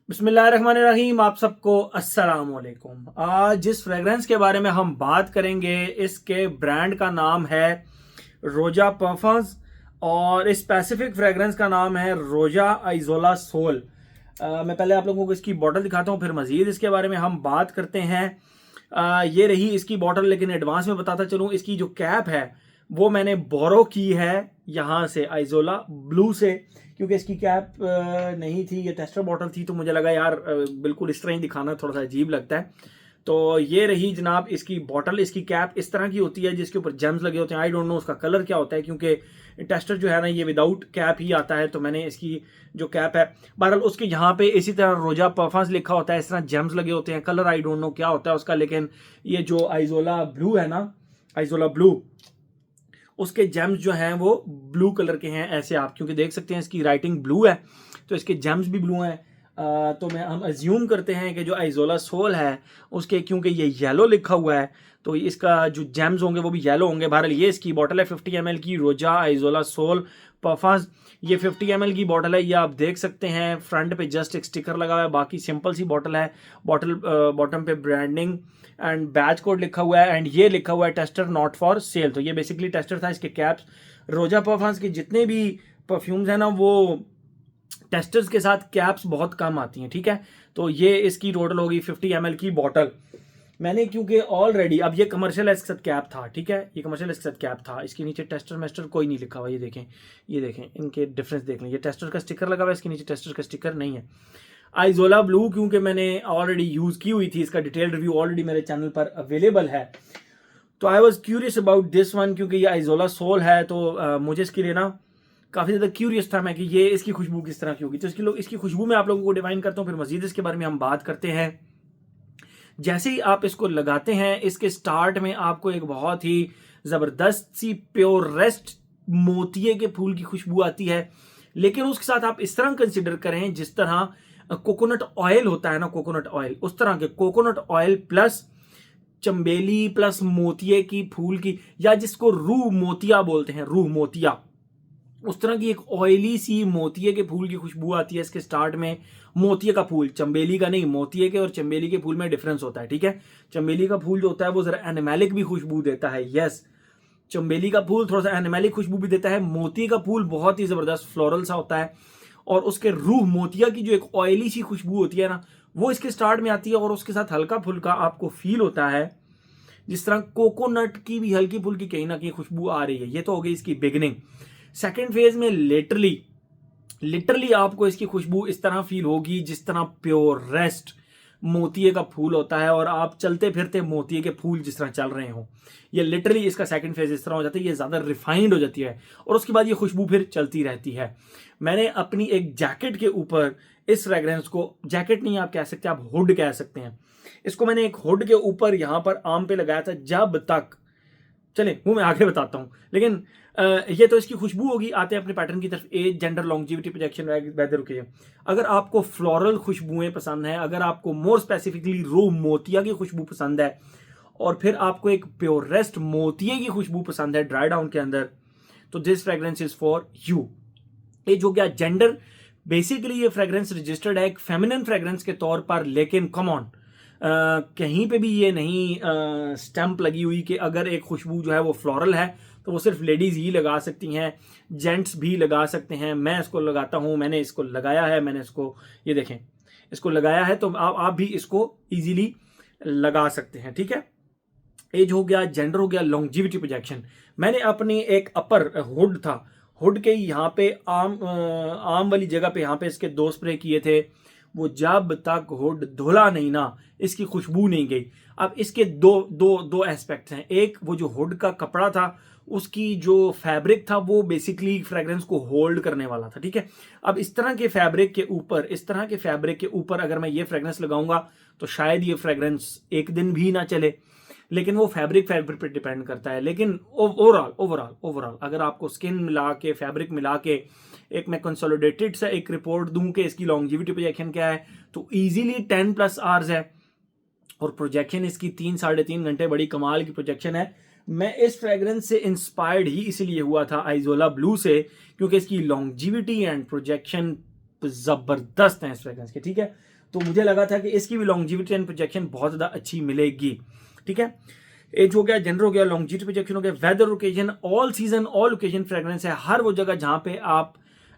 बिस्मिल्लाहिर्रहमानिर्रहीम। आप सबको अस्सलाम वालेकुम। आज जिस फ्रेगरेंस के बारे में हम बात करेंगे इसके ब्रांड का नाम है रोजा परफ्यूम्स और इस स्पेसिफिक फ्रेगरेंस का नाम है रोजा आइजोला सोल। मैं पहले आप लोगों को इसकी बॉटल दिखाता हूँ, फिर मजीद इसके बारे में हम बात करते हैं। ये रही इसकी बॉटल, लेकिन एडवांस में बताता चलूँ इसकी जो कैप है वो मैंने बोरो की है यहाँ से आइजोला ब्लू से, क्योंकि इसकी कैप नहीं थी, ये टेस्टर बॉटल थी, तो मुझे लगा यार बिल्कुल इस तरह ही दिखाना थोड़ा सा अजीब लगता है। तो ये रही जनाब इसकी बॉटल। इसकी कैप इस तरह की होती है जिसके ऊपर जेम्स लगे होते हैं। आई डोंट नो उसका कलर क्या होता है, क्योंकि टेस्टर जो है ना ये विदाउट कैप ही आता है, तो मैंने इसकी जो कैप है, बहरहाल उसके यहाँ पे इसी तरह रोजा परफ्यूम्स लिखा होता है, इस तरह जेम्स लगे होते हैं। कलर आई डोंट नो क्या होता है उसका, लेकिन ये जो आइजोला ब्लू है ना, आइजोला ब्लू, उसके जेम्स जो हैं वो ब्लू कलर के हैं। ऐसे आप क्योंकि देख सकते हैं इसकी राइटिंग ब्लू है, तो इसके जेम्स भी ब्लू हैं। तो हम अज्यूम करते हैं कि जो आइजोला सोल है उसके, क्योंकि ये येलो लिखा हुआ है, तो इसका जो जेम्स होंगे वो भी येलो होंगे। बहरहाल ये इसकी बॉटल है 50 ml की रोजा आइजोला सोल परफ्यूम्स। ये 50 ml की बॉटल है, ये आप देख सकते हैं। फ्रंट पे जस्ट एक स्टिकर लगा हुआ है, बाकी सिंपल सी बॉटल है। बॉटल बॉटम पे ब्रांडिंग एंड बैच कोड लिखा हुआ है, एंड ये लिखा हुआ है टेस्टर नॉट फॉर सेल। तो ये बेसिकली टेस्टर था। इसके कैप्स, रोजा परफ्यूम्स के जितने भी परफ्यूम्स हैं ना, वो टेस्टर्स के साथ कैप्स बहुत कम आती हैं, ठीक है। तो ये इसकी टोटल होगी 50 ml की बॉटल। मैंने क्योंकि ऑलरेडी, अब ये कमर्शियल इसके साथ कैप था, ठीक है, ये कमर्शियल इसके साथ कैप था। इसके नीचे टेस्टर मेस्टर कोई नहीं लिखा हुआ, ये देखें, ये देखें, इनके डिफरेंस देख लें। ये टेस्टर का स्टिकर लगा हुआ है, इसके नीचे टेस्टर का स्टिकर नहीं है। आइजोला ब्लू क्योंकि मैंने ऑलरेडी यूज़ की हुई थी, इसका डिटेल रिव्यू ऑलरेडी मेरे चैनल पर अवेलेबल है, तो I was curious about this one. क्योंकि ये आइजोला सोल है, तो मुझे इसके लिए ना काफ़ी ज़्यादा क्यूरियस था मैं कि ये इसकी खुशबू किस तरह की होगी। तो इसकी खुशबू में आप लोगों को डिफाइन करता हूँ, फिर मजीद इसके बारे में हम बात करते हैं। जैसे ही आप इसको लगाते हैं, इसके स्टार्ट में आपको एक बहुत ही ज़बरदस्त सी प्योरेस्ट मोतिये के फूल की खुशबू आती है, लेकिन उसके साथ आप इस तरह कंसिडर करें जिस तरह कोकोनट ऑयल होता है ना, कोकोनट ऑयल, उस तरह के कोकोनट ऑयल प्लस चंबेली प्लस मोतिये की फूल की, या जिसको रूह मोतिया बोलते हैं, रूह मोतिया, उस तरह की एक ऑयली सी मोतिये के फूल की खुशबू आती है इसके स्टार्ट में। मोतिये का फूल, चंबेली का नहीं, मोतिये के और चंबेली के फूल में डिफरेंस होता है, ठीक है। चंबेली का फूल जो होता है वो जरा एनिमेलिक भी खुशबू देता है, यस, चंबेली का फूल थोड़ा सा एनिमेलिक खुशबू भी देता है। मोती का फूल बहुत ही जबरदस्त फ्लोरल सा होता है, और उसके रूह मोतिया की जो एक ऑयली सी खुशबू होती है ना, वो इसके स्टार्ट में आती है, और उसके साथ हल्का फुल्का आपको फील होता है जिस तरह कोकोनट की भी हल्की फुल्की कहीं ना कहीं खुशबू आ रही है। ये तो हो गई इसकी बिगिनिंग। सेकेंड फेज में लिटरली आपको इसकी खुशबू इस तरह फील होगी जिस तरह प्योर रेस्ट मोतिये का फूल होता है, और आप चलते फिरते मोतिये के फूल जिस तरह चल रहे हो। ये लिटरली इसका सेकंड फेज इस तरह हो जाता है, ये ज़्यादा रिफाइंड हो जाती है, और उसके बाद ये खुशबू फिर चलती रहती है। मैंने अपनी एक जैकेट के ऊपर इस फ्रेगरेंस को, जैकेट नहीं आप कह सकते, आप हुड कह सकते हैं, इसको मैंने एक हुड के ऊपर यहाँ पर आर्म पे लगाया था, जब तक, चले वो मैं आगे बताता हूँ, लेकिन ये तो इसकी खुशबू होगी। आते हैं अपने पैटर्न की तरफ। Age, gender, longevity, projection, weather के। अगर आपको फ्लोरल खुशबुएं पसंद है, अगर आपको मोर स्पेसिफिकली रूह मोतिया की खुशबू पसंद है, और फिर आपको एक प्योरेस्ट मोतिये की खुशबू पसंद है ड्राई डाउन के अंदर, तो this fragrance is for you. Age हो गया, जेंडर, बेसिकली ये फ्रेग्रेंस रजिस्टर्ड है एक फेमिनिन फ्रेग्रेंस के तौर पर, लेकिन कम ऑन, कहीं पे भी ये नहीं स्टैंप लगी हुई कि अगर एक खुशबू जो है वो फ्लोरल है तो वो सिर्फ लेडीज़ ही लगा सकती हैं, जेंट्स भी लगा सकते हैं। मैं इसको लगाता हूँ, मैंने इसको लगाया है, मैंने इसको, ये देखें, इसको लगाया है, तो आप भी इसको इजीली लगा सकते हैं, ठीक है। एज हो गया, जेंडर हो गया, लॉन्जिविटी, प्रोजेक्शन। मैंने अपनी एक अपर हुड था, हुड के यहाँ पे आम वाली जगह पे यहाँ पे इसके 2 स्प्रे किए थे, वो जब तक हुड धुला नहीं ना इसकी खुशबू नहीं गई। अब इसके दो एस्पेक्ट्स हैं। एक, वो जो हुड का कपड़ा था उसकी जो फैब्रिक था वो बेसिकली फ्रेग्रेंस को होल्ड करने वाला था, ठीक है। अब इस तरह के फैब्रिक के ऊपर अगर मैं ये फ्रेग्रेंस लगाऊंगा तो शायद ये फ्रेग्रेंस एक दिन भी ना चले, लेकिन वो फैब्रिक पे डिपेंड करता है। लेकिन ओवरऑल अगर आपको स्किन मिला के, फैब्रिक मिला के एक मैं कंसोलिडेटेड सा एक रिपोर्ट दूं कि इसकी लॉन्जिविटी प्रोजेक्शन क्या है, तो इजीली 10+ आवर्स है, और प्रोजेक्शन इसकी 3-3.5 घंटे, बड़ी कमाल की प्रोजेक्शन है। मैं इस फ्रेग्रेंस से इंस्पायर्ड ही इसलिए हुआ था आइजोला ब्लू से, क्योंकि इसकी लॉन्जिविटी एंड प्रोजेक्शन ज़बरदस्त हैं इस फ्रेग्रेंस के, ठीक है। तो मुझे लगा था कि इसकी भी लॉन्जिविटी एंड प्रोजेक्शन बहुत ज़्यादा अच्छी मिलेगी, ठीक है। एज हो गया, जेंडर हो गया, लॉन्जिविटी प्रोजेक्शन हो गया, weather occasion, all season all occasion fragrance है। हर वो जगह जहाँ पे आप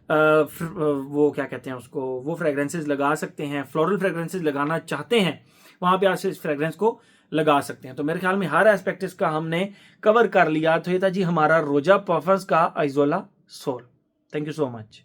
वो क्या कहते हैं उसको, वो फ्रेग्रेंसेस लगा सकते हैं, फ्लोरल फ्रेग्रेंसेस लगाना चाहते हैं, वहाँ पे आप इस फ्रेग्रेंस को लगा सकते हैं। तो मेरे ख्याल में हर एस्पेक्ट इसका हमने कवर कर लिया। तो ये था जी हमारा रोजा परफ्यूम्स का आइज़ोला सोल। Thank you so much.